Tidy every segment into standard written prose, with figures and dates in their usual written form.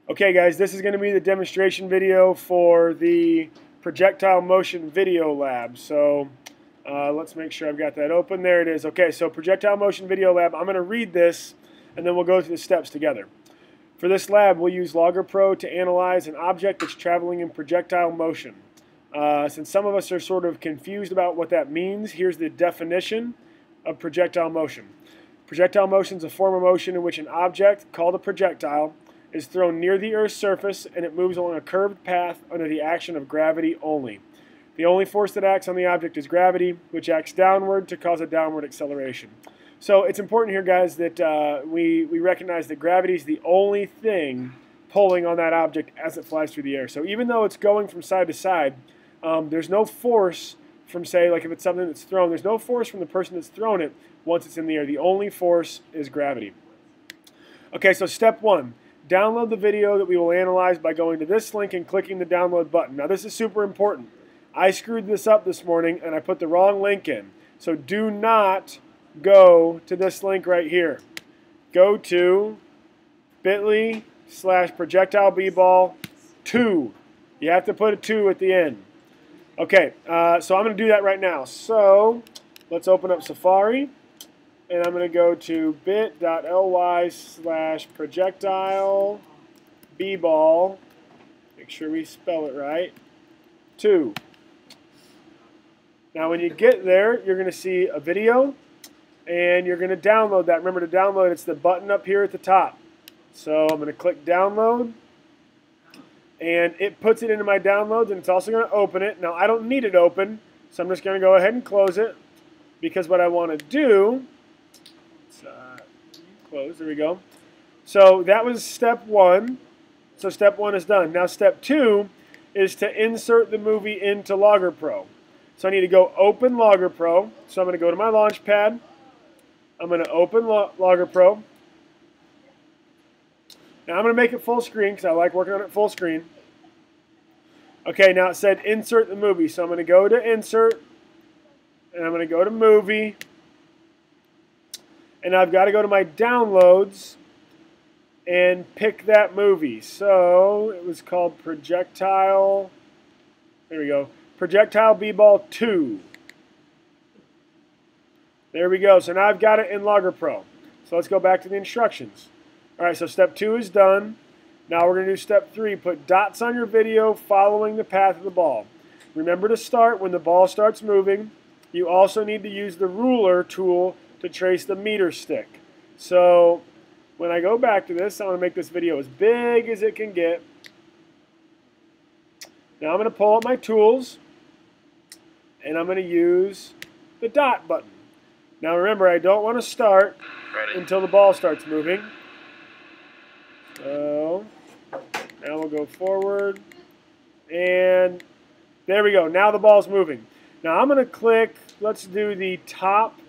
Okay guys, this is going to be the demonstration video for the projectile motion video lab. So let's make sure I've got that open. There it is. Okay, so projectile motion video lab. I'm going to read this and then we'll go through the steps together. For this lab, we'll use Logger Pro to analyze an object that's traveling in projectile motion. Since some of us are sort of confused about what that means, here's the definition of projectile motion. Projectile motion is a form of motion in which an object, called a projectile, is thrown near the Earth's surface and it moves along a curved path under the action of gravity only. The only force that acts on the object is gravity, which acts downward to cause a downward acceleration. So it's important here, guys, that we recognize that gravity is the only thing pulling on that object as it flies through the air. So even though it's going from side to side, there's no force from, say, like if it's something that's thrown, there's no force from the person that's thrown it once it's in the air. The only force is gravity. Okay, so step one. Download the video that we will analyze by going to this link and clicking the download button. Now this is super important. I screwed this up this morning and I put the wrong link in. So do not go to this link right here. Go to bit.ly/projectileball2. You have to put a 2 at the end. Okay, so I'm going to do that right now. So let's open up Safari. And I'm going to go to bit.ly/projectileball. Make sure we spell it right. 2. Now when you get there, you're going to see a video. And you're going to download that. Remember to download, it's the button up here at the top. So I'm going to click download. And it puts it into my downloads. And it's also going to open it. Now I don't need it open. So I'm just going to go ahead and close it. Because what I want to do... close. There we go. So that was step one. So step one is done. Now step two is to insert the movie into Logger Pro. So I need to go open Logger Pro. So I'm going to go to my launch pad. I'm going to open Logger Pro. Now I'm going to make it full screen because I like working on it full screen. Okay, now it said insert the movie. So I'm going to go to insert. And I'm going to go to movie. And I've got to go to my downloads and pick that movie. So it was called Projectile. There we go. Projectile B-Ball 2. There we go. So now I've got it in Logger Pro. So let's go back to the instructions. All right, so step 2 is done. Now we're going to do step 3. Put dots on your video following the path of the ball. Remember to start when the ball starts moving. You also need to use the ruler tool to trace the meter stick. So when I go back to this, I'm going to make this video as big as it can get. Now I'm going to pull up my tools and I'm going to use the dot button. Now remember, I don't want to start until the ball starts moving. So now we'll go forward and there we go. Now the ball's moving. Now I'm going to click, let's do the top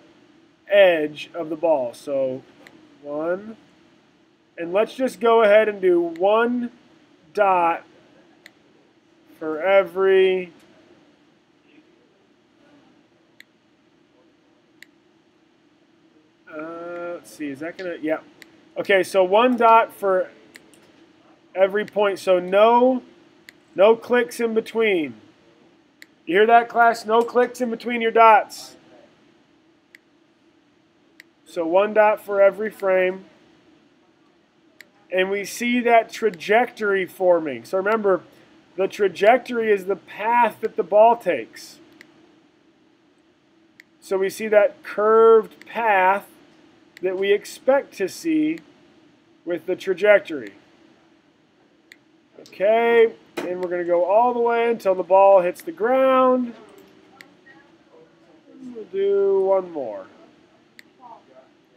edge of the ball. So 1, and let's just go ahead and do 1 dot for every let's see, is that gonna, yeah, okay, so 1 dot for every point. So no clicks in between. You hear that, class? No clicks in between your dots. So 1 dot for every frame. And we see that trajectory forming. So remember, the trajectory is the path that the ball takes. So we see that curved path that we expect to see with the trajectory. Okay, and we're going to go all the way until the ball hits the ground. We'll do 1 more.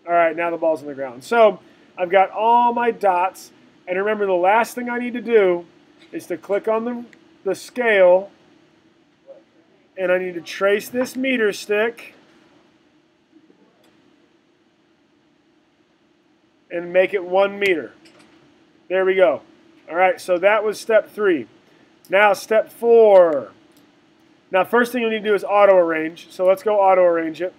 All right, now the ball's on the ground. So I've got all my dots. And remember, the last thing I need to do is to click on the scale. And I need to trace this meter stick. And make it 1 meter. There we go. All right, so that was step 3. Now step 4. Now first thing you need to do is auto arrange. So let's go auto arrange it.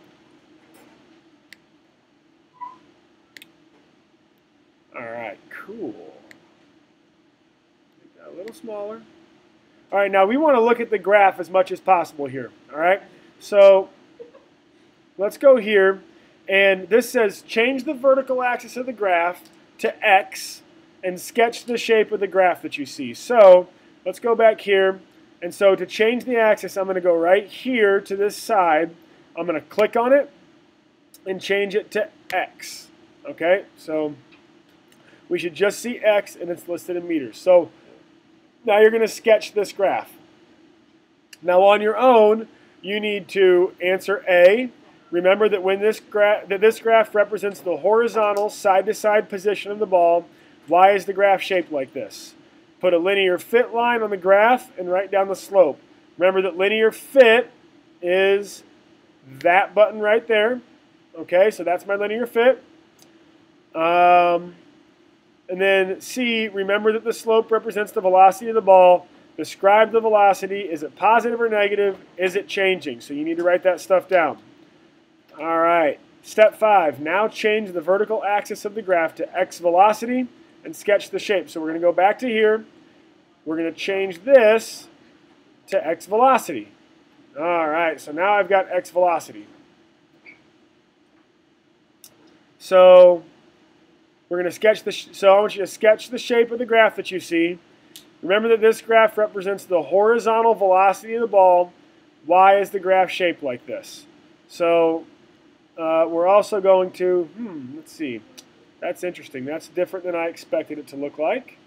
All right, cool. little smaller. All right, now we want to look at the graph as much as possible here. All right, so let's go here, and this says change the vertical axis of the graph to X and sketch the shape of the graph that you see. So let's go back here, and so to change the axis, I'm going to go right here to this side. I'm going to click on it and change it to X. Okay, so we should just see X, and it's listed in meters. So now you're going to sketch this graph. Now on your own, you need to answer A. Remember that when this graph represents the horizontal side-to-side position of the ball, why is the graph shaped like this? Put a linear fit line on the graph and write down the slope. Remember that linear fit is that button right there. Okay, so that's my linear fit. And then C, remember that the slope represents the velocity of the ball. Describe the velocity. Is it positive or negative? Is it changing? So you need to write that stuff down. All right, step 5. Now change the vertical axis of the graph to X velocity and sketch the shape. So we're going to go back to here. We're going to change this to X velocity. All right, so now I've got X velocity. So we're going to sketch so I want you to sketch the shape of the graph that you see. Remember that this graph represents the horizontal velocity of the ball. Why is the graph shaped like this? So we're also going to, let's see. That's interesting. That's different than I expected it to look like.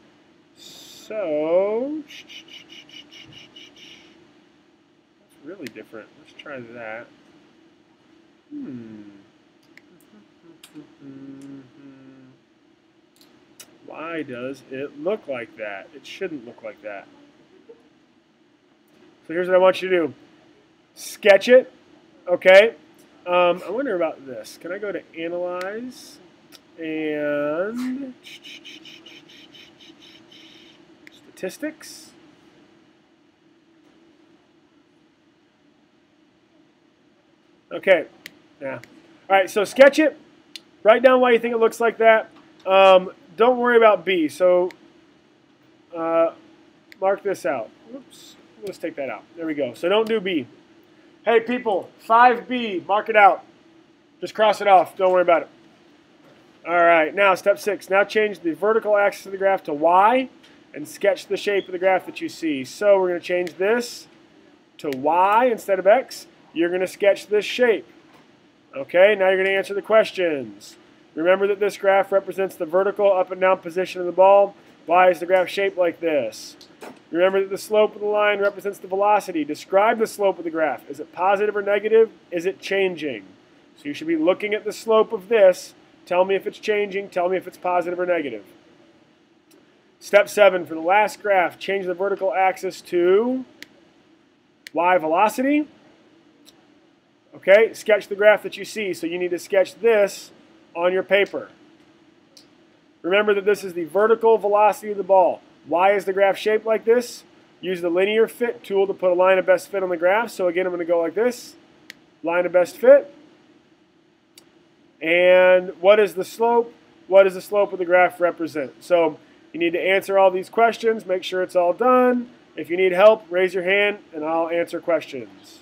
So, that's really different. Let's try that. Why does it look like that? It shouldn't look like that. So here's what I want you to do. Sketch it, okay? I wonder about this. Can I go to Analyze and Statistics? Okay, yeah. All right, so sketch it. Write down why you think it looks like that. Don't worry about B. So mark this out. Oops, let's take that out. There we go. So don't do B. Hey, people, 5B, mark it out. Just cross it off. Don't worry about it. All right, now step 6. Now change the vertical axis of the graph to Y and sketch the shape of the graph that you see. So we're going to change this to Y instead of X. You're going to sketch this shape. Okay, now you're going to answer the questions. Remember that this graph represents the vertical up and down position of the ball. Why is the graph shaped like this? Remember that the slope of the line represents the velocity. Describe the slope of the graph. Is it positive or negative? Is it changing? So you should be looking at the slope of this. Tell me if it's changing. Tell me if it's positive or negative. Step 7, for the last graph, change the vertical axis to Y velocity. Okay, sketch the graph that you see. So you need to sketch this on your paper. Remember that this is the vertical velocity of the ball. Why is the graph shaped like this? Use the linear fit tool to put a line of best fit on the graph. So again, I'm going to go like this. Line of best fit. And what is the slope? What does the slope of the graph represent? So you need to answer all these questions. Make sure it's all done. If you need help, raise your hand and I'll answer questions.